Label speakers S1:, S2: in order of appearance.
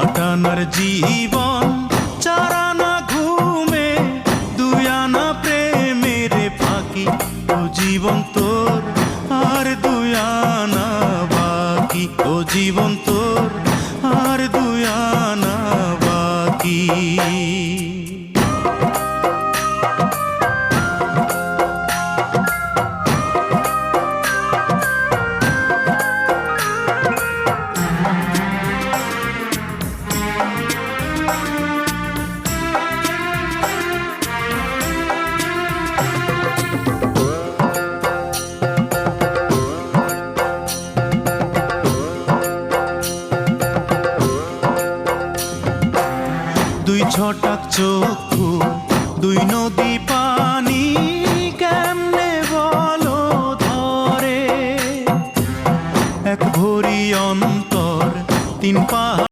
S1: আটানার জীবন চারানা ঘুমে, দুই আনা প্রেমের ফাঁকি, ও জীবন তোর আর দুই আনা বাকি, ও জীবন তোর আর দুই আনা বাকি। দুই ছটাক চক্ষু, দুই নদী পানি,